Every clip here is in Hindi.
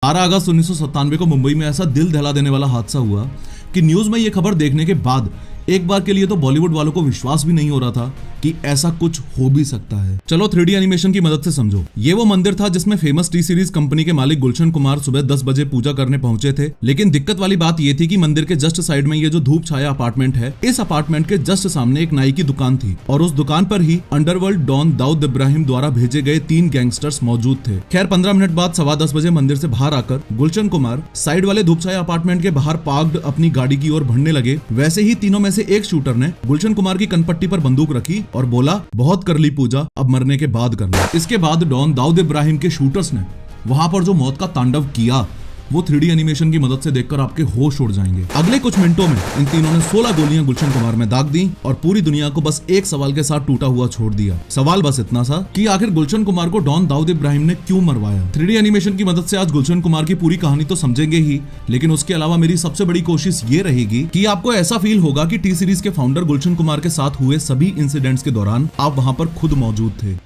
18 अगस्त 1997 को मुंबई में ऐसा दिल दहला देने वाला हादसा हुआ कि न्यूज में यह खबर देखने के बाद एक बार के लिए तो बॉलीवुड वालों को विश्वास भी नहीं हो रहा था कि ऐसा कुछ हो भी सकता है। चलो 3D एनिमेशन की मदद से समझो। ये वो मंदिर था जिसमें फेमस टी सीरीज कंपनी के मालिक गुलशन कुमार सुबह 10 बजे पूजा करने पहुंचे थे। लेकिन दिक्कत वाली बात ये थी कि मंदिर के जस्ट साइड में ये जो धूप छाया अपार्टमेंट है, इस अपार्टमेंट के जस्ट सामने एक नाई की दुकान थी और उस दुकान पर ही अंडरवर्ल्ड डॉन दाऊद इब्राहिम द्वारा भेजे गए 3 गैंगस्टर्स मौजूद थे। खैर 15 मिनट बाद 10:15 बजे मंदिर से बाहर आकर गुलशन कुमार साइड वाले धूप छाया अपार्टमेंट के बाहर पार्क्ड अपनी गाड़ी की ओर बढ़ने लगे। वैसे ही तीनों में से एक शूटर ने गुलशन कुमार की कनपट्टी पर बंदूक रखी और बोला, बहुत कर ली पूजा, अब मरने के बाद करना। इसके बाद डॉन दाऊद इब्राहिम के शूटर्स ने वहां पर जो मौत का तांडव किया वो 3D एनिमेशन की मदद से देखकर आपके होश उड़ जाएंगे। अगले कुछ मिनटों में इन तीनों ने 16 गोलियां गुलशन कुमार में दाग दी और पूरी दुनिया को बस एक सवाल के साथ टूटा हुआ छोड़ दिया। सवाल बस इतना सा कि आखिर गुलशन कुमार को डॉन दाऊद इब्राहिम ने क्यों मरवाया। 3D एनिमेशन की मदद से आज गुलशन कुमार की पूरी कहानी तो समझेंगे ही, लेकिन उसके अलावा मेरी सबसे बड़ी कोशिश ये रहेगी कि आपको ऐसा फील होगा कि टी सीरीज के फाउंडर गुलशन कुमार के साथ हुए सभी इंसिडेंट्स के दौरान आप वहां पर खुद मौजूद थे।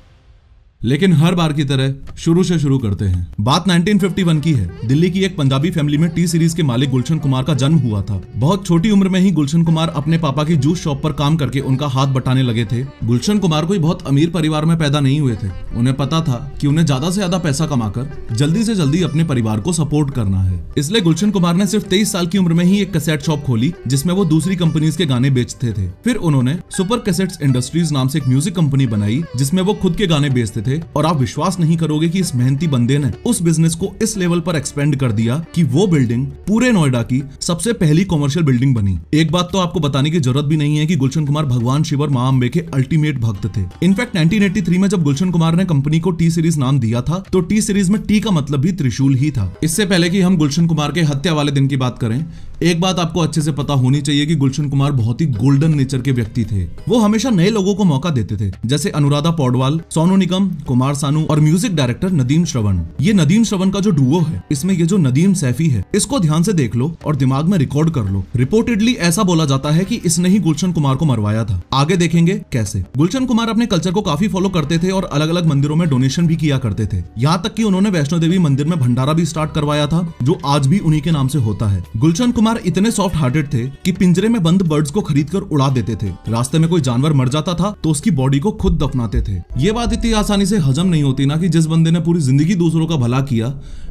लेकिन हर बार की तरह शुरू से शुरू करते हैं। बात 1951 की है। दिल्ली की एक पंजाबी फैमिली में टी सीरीज के मालिक गुलशन कुमार का जन्म हुआ था। बहुत छोटी उम्र में ही गुलशन कुमार अपने पापा की जूस शॉप पर काम करके उनका हाथ बटाने लगे थे। गुलशन कुमार कोई बहुत अमीर परिवार में पैदा नहीं हुए थे। उन्हें पता था कि उन्हें ज्यादा से ज्यादा पैसा कमाकर जल्दी से जल्दी अपने परिवार को सपोर्ट करना है। इसलिए गुलशन कुमार ने सिर्फ 23 साल की उम्र में ही एक कैसेट शॉप खोली जिसमें वो दूसरी कंपनीज के गाने बेचते थे। फिर उन्होंने सुपर कैसेट्स इंडस्ट्रीज नाम से एक म्यूजिक कंपनी बनाई जिसमें वो खुद के गाने बेचते थे। और आप विश्वास नहीं करोगे कि इस मेहनती बंदे ने उस बिजनेस को इस लेवल पर एक्सपेंड कर दिया कि वो बिल्डिंग पूरे नोएडा की सबसे पहली कॉमर्शियल बिल्डिंग बनी। एक बात तो आपको बताने की जरूरत भी नहीं है कि गुलशन कुमार भगवान शिव और मां अंबे के अल्टीमेट भक्त थे। इनफैक्ट 1983 में जब गुलशन कुमार ने कंपनी को टी सीरीज नाम दिया था तो टी सीरीज में टी का मतलब भी त्रिशूल ही था। इससे पहले कि हम गुलशन कुमार के हत्या वाले दिन की बात करें, एक बात आपको अच्छे से पता होनी चाहिए कि गुलशन कुमार बहुत ही गोल्डन नेचर के व्यक्ति थे। वो हमेशा नए लोगों को मौका देते थे, जैसे अनुराधा पौडवाल, सोनू निगम, कुमार सानू और म्यूजिक डायरेक्टर नदीम श्रवण। ये नदीम श्रवण का जो डुओ है, इसमें ये जो नदीम सैफी है, इसको ध्यान से देख लो और दिमाग में रिकॉर्ड कर लो। रिपोर्टेडली ऐसा बोला जाता है कि इसने ही गुलशन कुमार को मरवाया था। आगे देखेंगे कैसे। गुलशन कुमार अपने कल्चर को काफी फॉलो करते थे और अलग अलग मंदिरों में डोनेशन भी किया करते थे। यहाँ तक कि उन्होंने वैष्णो देवी मंदिर में भंडारा भी स्टार्ट करवाया था, जो आज भी उन्हीं के नाम से होता है। गुलशन कुमार इतने सॉफ्ट हार्टेड थे कि पिंजरे में बंद बर्ड्स को खरीदकर उड़ा देते थे। रास्ते में कोई जानवर मर जाता था तो उसकी बॉडी को खुद दफनाते थे। ये बात इतनी आसानी से हजम नहीं होती ना कि जिस बंदे ने पूरी जिंदगी दूसरों का भला किया,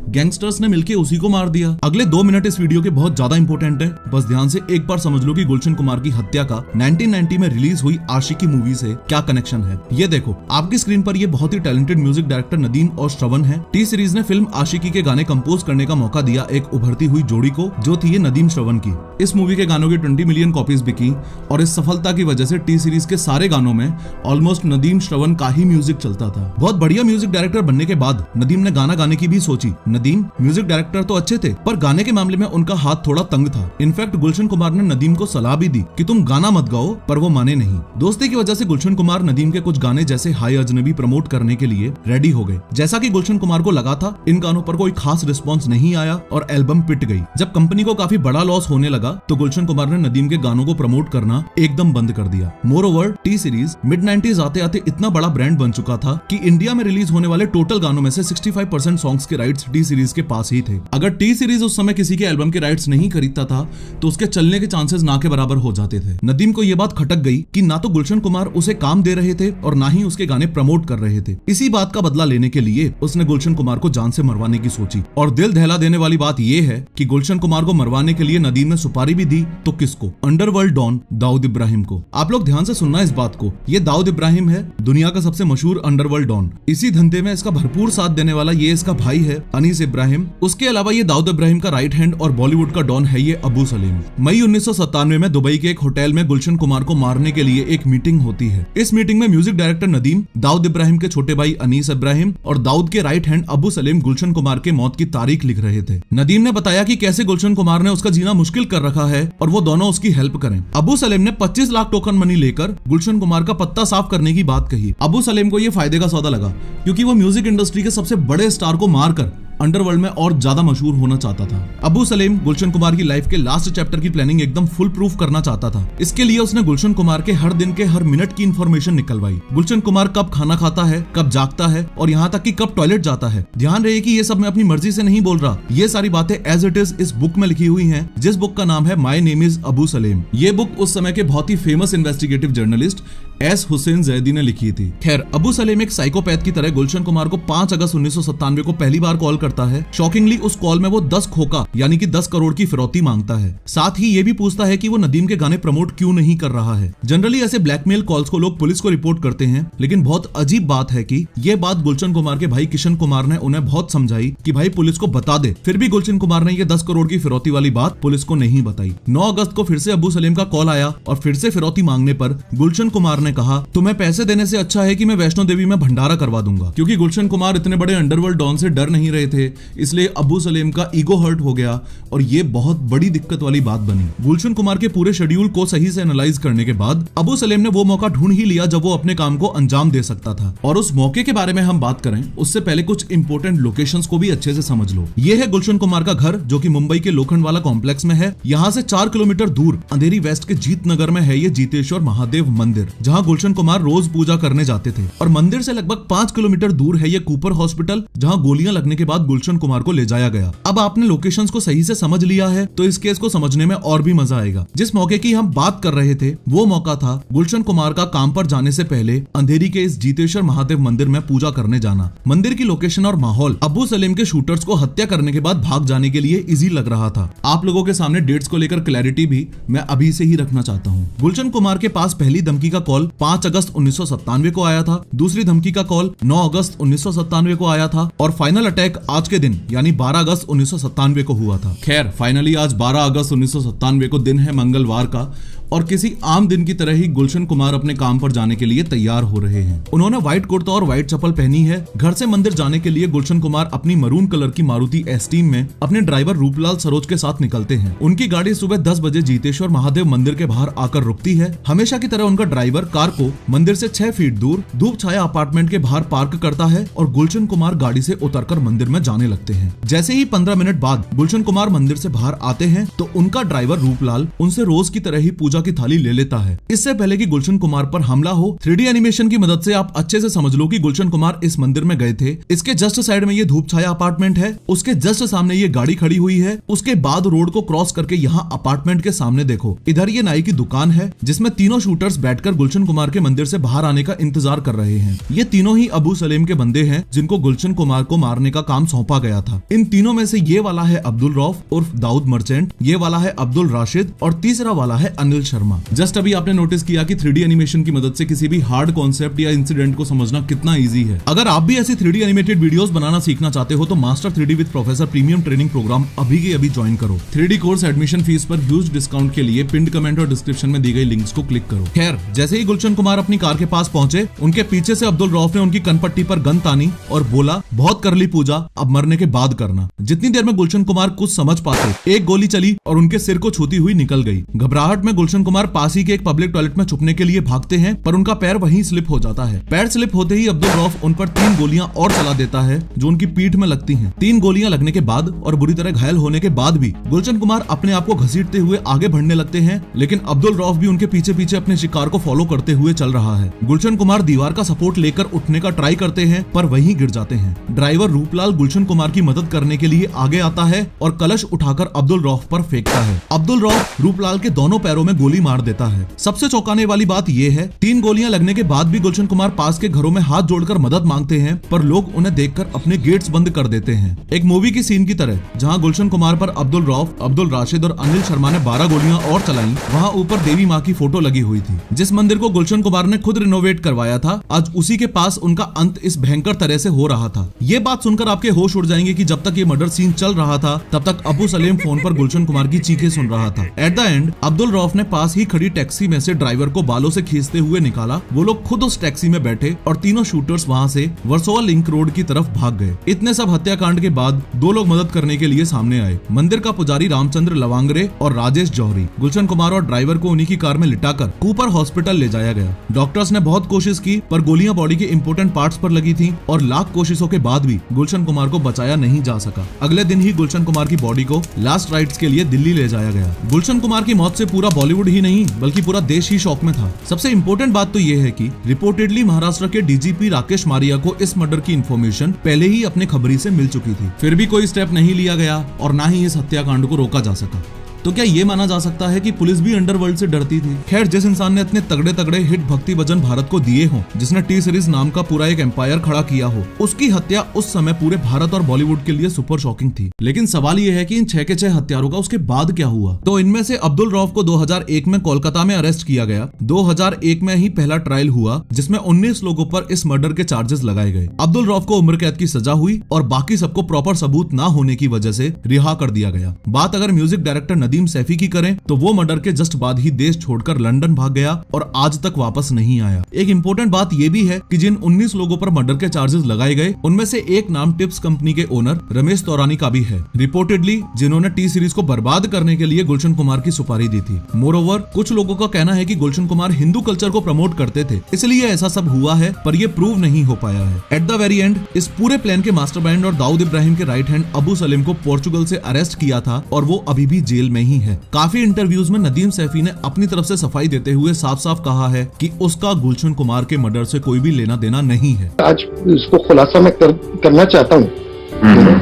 गैंगस्टर्स ने मिलकर उसी को मार दिया। अगले 2 मिनट इस वीडियो के बहुत ज्यादा इंपॉर्टेंट है। बस ध्यान से एक बार समझ लो कि गुलशन कुमार की हत्या का 1990 में रिलीज हुई आशिकी मूवी से क्या कनेक्शन है। ये देखो आपकी स्क्रीन पर ये बहुत ही टैलेंटेड म्यूजिक डायरेक्टर नदीम और श्रवण है। टी सीरीज ने फिल्म आशिकी के गाने कंपोज करने का मौका दिया एक उभरती हुई जोड़ी को, जो थी ये नदीम श्रवण की। इस मूवी के गानों की 20 मिलियन कॉपीज बिकी और इस सफलता की वजह से टी सीरीज के सारे गानों में ऑलमोस्ट नदीम श्रवण का ही म्यूजिक चलता था। बहुत बढ़िया म्यूजिक डायरेक्टर बनने के बाद नदीम ने गाना गाने की भी सोची। नदीम म्यूजिक डायरेक्टर तो अच्छे थे, पर गाने के मामले में उनका हाथ थोड़ा तंग था। इनफैक्ट गुलशन कुमार ने नदीम को सलाह भी दी कि तुम गाना मत गाओ, पर वो माने नहीं। दोस्ती की वजह से गुलशन कुमार नदीम के कुछ गाने जैसे हाय अजनबी प्रमोट करने के लिए रेडी हो गए। जैसा कि गुलशन कुमार को लगा था, इन गानों पर कोई खास रिस्पॉन्स नहीं आया और एल्बम पिट गई। जब कंपनी को काफी बड़ा लॉस होने लगा तो गुलशन कुमार ने नदीम के गानों को प्रमोट करना एकदम बंद कर दिया। More over T series mid 90s आते आते इतना बड़ा ब्रांड बन चुका था कि इंडिया में रिलीज होने वाले टोटल गानों में से 65% सॉन्ग्स के राइट्स टी सीरीज के पास ही थे। अगर टी सीरीज उस समय किसी के एल्बम के राइट्स नहीं खरीदता था तो उसके चलने के चांसेस ना के बराबर हो जाते थे। नदीम को यह बात खटक गई कि ना तो गुलशन कुमार उसे काम दे रहे थे और ना ही उसके गाने प्रमोट कर रहे थे। इसी बात का बदला लेने के लिए उसने गुलशन कुमार को जान से मरवाने की सोची। और दिल दहला देने वाली बात यह है कि गुलशन कुमार को मरवाने के लिए नदीम ने सुपारी भी दी। तो किसको? अंडरवर्ल्ड डॉन दाऊद इब्राहिम को। आप लोग ध्यान से सुनना इस बात को। ये दाऊद इब्राहिम है, दुनिया का सबसे मशहूर अंडरवर्ल्ड डॉन। इसी धंधे में इसका भरपूर साथ देने वाला ये इसका भाई है अनीस इब्राहिम। उसके अलावा ये दाऊद इब्राहिम का राइट हैंड और बॉलीवुड का डॉन है ये अबू सलीम। मई 1997 में दुबई के एक होटल में गुलशन कुमार को मारने के लिए एक मीटिंग होती है। इस मीटिंग में म्यूजिक डायरेक्टर नदीम, दाऊद इब्राहिम के छोटे भाई अनीस इब्राहिम और दाऊद के राइट हैंड अबू सलीम गुलशन कुमार के मौत की तारीख लिख रहे थे। नदीम ने बताया कि कैसे गुलशन कुमार ने उसका जीना मुश्किल कर रखा है और वो दोनों उसकी हेल्प करें। अबू सलीम ने 25 लाख टोकन मनी लेकर गुलशन कुमार का पत्ता साफ करने की बात कही। अबू सलीम को ये फायदे का सौदा लगा क्योंकि वो म्यूजिक इंडस्ट्री के सबसे बड़े स्टार को मारकर अंडरवर्ल्ड में और ज्यादा मशहूर होना चाहता था। अबू सलेम गुलशन कुमार की लाइफ के लास्ट चैप्टर की प्लानिंग एकदम फुल प्रूफ करना चाहता था। इसके लिए उसने गुलशन कुमार के हर दिन के हर मिनट की इंफॉर्मेशन निकलवाई। गुलशन कुमार कब खाना खाता है, कब जागता है और यहाँ तक कि कब टॉयलेट जाता है। ध्यान रहे कि ये सब मैं अपनी मर्जी से नहीं बोल रहा, ये सारी बातें एज इट इज इस बुक में लिखी हुई हैं, जिस बुक का नाम है my name is Abu Salem. ये बुक उस समय के बहुत ही famous investigative journalist S Hussain Zaidi ने लिखी थी। खैर, अबू सलेम एक साइकोपैथ की तरह गुलशन कुमार को 5 अगस्त 1997 को पहली बार कॉल करता है। शॉकिंगली उस कॉल में वो 10 खोखा यानी कि 10 करोड़ की फिरौती मांगता है। साथ ही ये भी पूछता है कि वो नदीम के गाने प्रमोट क्यों नहीं कर रहा है। जनरली ऐसे ब्लैकमेल कॉल्स को लोग पुलिस को रिपोर्ट करते हैं, लेकिन बहुत अजीब बात है कि ये बात गुलशन कुमार के भाई किशन कुमार ने उन्हें बहुत समझाई कि भाई पुलिस को बता दे। फिर भी गुलशन कुमार ने ये 10 करोड़ की फिरौती वाली बात पुलिस को नहीं बताई। 9 अगस्त को फिर से अबू सलेम का कॉल आया और फिर से फिरौती मांगने पर गुलशन कुमार ने कहा, तुम्हें पैसे देने से अच्छा है कि मैं वैष्णो देवी में भंडारा करवा दूंगा। क्योंकि गुलशन कुमार इतने बड़े अंडरवर्ल्ड डॉन से डर नहीं रहे थे, इसलिए अबू सलेम का ईगो हर्ट हो गया और ये बहुत बड़ी दिक्कत वाली बात बनी। गुलशन कुमार के पूरे शेड्यूल को सही से एनालाइज करने के बाद अबू सलेम ने वो मौका ढूंढ ही लिया जब वो अपने काम को अंजाम दे सकता था। और उस मौके के बारे में हम बात करें उससे पहले कुछ इंपोर्टेंट लोकेशंस को भी अच्छे से समझ लो। ये है गुलशन कुमार का घर, जो कि मुंबई के लोखंडवाला कॉम्प्लेक्स में है। यहाँ से 4 किलोमीटर दूर अंधेरी वेस्ट के जीत नगर में है ये जीतेश्वर महादेव मंदिर, जहाँ गुलशन कुमार रोज पूजा करने जाते थे। और मंदिर से लगभग 5 किलोमीटर दूर है ये कूपर हॉस्पिटल, जहाँ गोलियां लगने के बाद गुलशन कुमार को ले जाया गया। अब आपने लोकेशंस को सही से समझ लिया है तो इस केस को समझने में और भी मजा आएगा। जिस मौके की हम बात कर रहे थे वो मौका था गुलशन कुमार का काम पर जाने से पहले अंधेरी के इस जीतेश्वर महादेव मंदिर में पूजा करने जाना। मंदिर की लोकेशन और माहौल अबू सलेम के शूटर्स को हत्या करने के बाद भाग जाने के लिए इजी लग रहा था। आप लोगों के सामने डेट्स को लेकर क्लैरिटी भी मैं अभी से ही रखना चाहता हूँ। गुलशन कुमार के पास पहली धमकी का कॉल 5 अगस्त 1997 को आया था, दूसरी धमकी का कॉल 9 अगस्त 1997 को आया था और फाइनल अटैक आज के दिन यानी 12 अगस्त 1997 को हुआ था। खैर, फाइनली आज 12 अगस्त 1997 को दिन है मंगलवार का और किसी आम दिन की तरह ही गुलशन कुमार अपने काम पर जाने के लिए तैयार हो रहे हैं। उन्होंने व्हाइट कुर्ता और व्हाइट चप्पल पहनी है। घर से मंदिर जाने के लिए गुलशन कुमार अपनी मरून कलर की मारुति एस्टीम में अपने ड्राइवर रूपलाल सरोज के साथ निकलते हैं। उनकी गाड़ी सुबह 10 बजे जीतेश्वर महादेव मंदिर के बाहर आकर रुकती है। हमेशा की तरह उनका ड्राइवर कार को मंदिर से 6 फीट दूर धूप छाया अपार्टमेंट के बाहर पार्क करता है और गुलशन कुमार गाड़ी से उतरकर मंदिर में जाने लगते हैं। जैसे ही 15 मिनट बाद गुलशन कुमार मंदिर से बाहर आते हैं तो उनका ड्राइवर रूपलाल उनसे रोज की तरह ही पूजा की थाली ले लेता है। इससे पहले कि गुलशन कुमार पर हमला हो, 3D एनिमेशन की मदद से आप अच्छे से समझ लो कि गुलशन कुमार इस मंदिर में गए थे। इसके जस्ट साइड में ये धूप छाया अपार्टमेंट है, उसके जस्ट सामने ये गाड़ी खड़ी हुई है, उसके बाद रोड को क्रॉस करके यहाँ अपार्टमेंट के सामने देखो, इधर ये नाई की दुकान है जिसमें तीनों शूटर्स बैठकर गुलशन कुमार के मंदिर से बाहर आने का इंतजार कर रहे हैं। ये तीनों ही अबू सलेम के बंदे हैं जिनको गुलशन कुमार को मारने का काम सौंपा गया था। इन तीनों में से ये वाला है अब्दुल रऊफ उर्फ दाऊद मर्चेंट, ये वाला है अब्दुल राशिद और तीसरा वाला है अनिल शर्मा। जस्ट अभी आपने नोटिस किया कि 3D एनिमेशन की मदद से किसी भी हार्ड कॉन्सेप्ट या इंसिडेंट को समझना कितना इजी है। अगर आप भी ऐसी 3D एनिमेटेड वीडियोस बनाना सीखना चाहते हो तो master 3D with professor premium training program अभी के अभी ज्वाइन करो। 3D कोर्स एडमिशन फीस पर ह्यूज डिस्काउंट के लिए पिंड कमेंट और डिस्क्रिप्शन में दी गई लिंक्स को क्लिक करो। खैर, जैसे ही गुलशन कुमार अपनी कार के पास पहुंचे, उनके पीछे से अब्दुल रऊफ ने उनकी कनपट्टी पर गन तानी और बोला, बहुत कर ली पूजा, अब मरने के बाद करना। जितनी देर में गुलशन कुमार कुछ समझ पाते, एक गोली चली और उनके सिर को छूती हुई निकल गई। घबराहट में गुलशन कुमार पास ही के एक पब्लिक टॉयलेट में छुपने के लिए भागते हैं, पर उनका पैर वहीं स्लिप हो जाता है। पैर स्लिप होते ही अब्दुल रऊफ उन पर 3 गोलियां और चला देता है जो उनकी पीठ में लगती हैं। 3 गोलियां लगने के बाद और बुरी तरह घायल होने के बाद भी गुलशन कुमार अपने आप को घसीटते हुए आगे बढ़ने लगते हैं, लेकिन अब्दुल रऊफ भी उनके पीछे पीछे अपने शिकार को फॉलो करते हुए चल रहा है। गुलशन कुमार दीवार का सपोर्ट लेकर उठने का ट्राई करते हैं पर वहीं गिर जाते हैं। ड्राइवर रूपलाल गुलशन कुमार की मदद करने के लिए आगे आता है और कलश उठाकर अब्दुल रऊफ पर फेंकता है। अब्दुल रऊफ रूपलाल के दोनों पैरों में गोली मार देता है। सबसे चौंकाने वाली बात यह है, 3 गोलियां लगने के बाद भी गुलशन कुमार पास के घरों में हाथ जोड़कर मदद मांगते हैं, पर लोग उन्हें देखकर अपने गेट्स बंद कर देते हैं। एक मूवी की सीन की तरह, जहां गुलशन कुमार पर अब्दुल रऊफ, अब्दुल राशिद और अनिल शर्मा ने 12 गोलियां और चलाई, वहां ऊपर देवी माँ की फोटो लगी हुई थी। जिस मंदिर को गुलशन कुमार ने खुद रिनोवेट करवाया था, आज उसी के पास उनका अंत इस भयंकर तरह से हो रहा था। ये बात सुनकर आपके होश उड़ जाएंगे कि जब तक ये मर्डर सीन चल रहा था, तब तक अबू सलेम फोन पर गुलशन कुमार की चीखें सुन रहा था। At the end Abdul Rauf ने पास ही खड़ी टैक्सी में से ड्राइवर को बालों से खींचते हुए निकाला। वो लोग खुद उस टैक्सी में बैठे और तीनों शूटर्स वहां से वर्सोवा लिंक रोड की तरफ भाग गए। इतने सब हत्याकांड के बाद 2 लोग मदद करने के लिए सामने आए। मंदिर का पुजारी रामचंद्र लवांगरे और राजेश जौहरी। गुलशन कुमार और ड्राइवर को उन्हीं की कार में लिटाकर कूपर हॉस्पिटल ले जाया गया। डॉक्टर्स ने बहुत कोशिश की पर गोलियां बॉडी के इंपोर्टेंट पार्ट्स पर लगी थी और लाख कोशिशों के बाद भी गुलशन कुमार को बचाया नहीं जा सका। अगले दिन ही गुलशन कुमार की बॉडी को लास्ट राइट्स के लिए दिल्ली ले जाया गया। गुलशन कुमार की मौत से पूरा बॉलीवुड ही नहीं बल्कि पूरा देश ही शॉक में था। सबसे इम्पोर्टेंट बात तो ये है कि रिपोर्टेडली महाराष्ट्र के डीजीपी राकेश मारिया को इस मर्डर की इन्फॉर्मेशन पहले ही अपने खबरी से मिल चुकी थी, फिर भी कोई स्टेप नहीं लिया गया और ना ही इस हत्याकांड को रोका जा सका। तो क्या ये माना जा सकता है कि पुलिस भी अंडरवर्ल्ड से डरती थी? खैर, जिस इंसान ने इतने तगड़े तगड़े हिट भक्ति भजन भारत को दिए हों, जिसने टी सीरीज नाम का पूरा एक एम्पायर खड़ा किया हो, उसकी हत्या उस समय पूरे भारत और बॉलीवुड के लिए सुपर शॉकिंग थी। लेकिन सवाल ये है कि इन 6 के 6 हत्यारों का उसके बाद क्या हुआ? तो इनमें से अब्दुल रऊफ को 2001 में कोलकाता में अरेस्ट किया गया। 2001 में ही पहला ट्रायल हुआ जिसमें 19 लोगों पर इस मर्डर के चार्जेस लगाए गए। अब्दुल रऊफ को उम्र कैद की सजा हुई और बाकी सबको प्रॉपर सबूत न होने की वजह से रिहा कर दिया गया। बात अगर म्यूजिक डायरेक्टर नदीम सैफी की करें तो वो मर्डर के जस्ट बाद ही देश छोड़कर लंदन भाग गया और आज तक वापस नहीं आया। एक इंपॉर्टेंट बात ये भी है कि जिन 19 लोगों पर मर्डर के चार्जेस लगाए गए उनमें से एक नाम टिप्स कंपनी के ओनर रमेश तौरानी का भी है, रिपोर्टेडली जिन्होंने टी सीरीज को बर्बाद करने के लिए गुलशन कुमार की सुपारी दी थी। मोरओवर, कुछ लोगों का कहना है कि गुलशन कुमार हिंदू कल्चर को प्रमोट करते थे, इसलिए ऐसा सब हुआ है, पर ये प्रूव नहीं हो पाया है। एट द वेरी एंड इस पूरे प्लान के मास्टरमाइंड और दाऊद इब्राहिम के राइट हैंड अबू सलीम को पोर्चुगल से अरेस्ट किया था और वो अभी भी जेल में ही है। काफी इंटरव्यूज में नदीम सैफी ने अपनी तरफ से सफाई देते हुए साफ साफ कहा है कि उसका गुलशन कुमार के मर्डर से कोई भी लेना देना नहीं है। आज इसको खुलासा मैं करना चाहता हूँ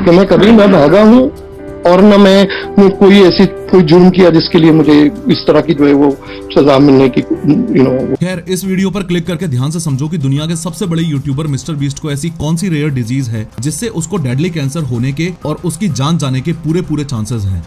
कि मैं कभी न भागा हूँ और न मैं कोई ऐसी कोई जुर्म किया जिसके लिए मुझे इस तरह की जो है वो सजा मिलने की खैर, इस वीडियो पर क्लिक करके ध्यान से समझो कि दुनिया के सबसे बड़े यूट्यूबर मिस्टर बीस्ट को ऐसी कौन सी रेयर डिजीज है जिससे उसको डेडली कैंसर होने के और उसकी जान जाने के पूरे चांसेस हैं।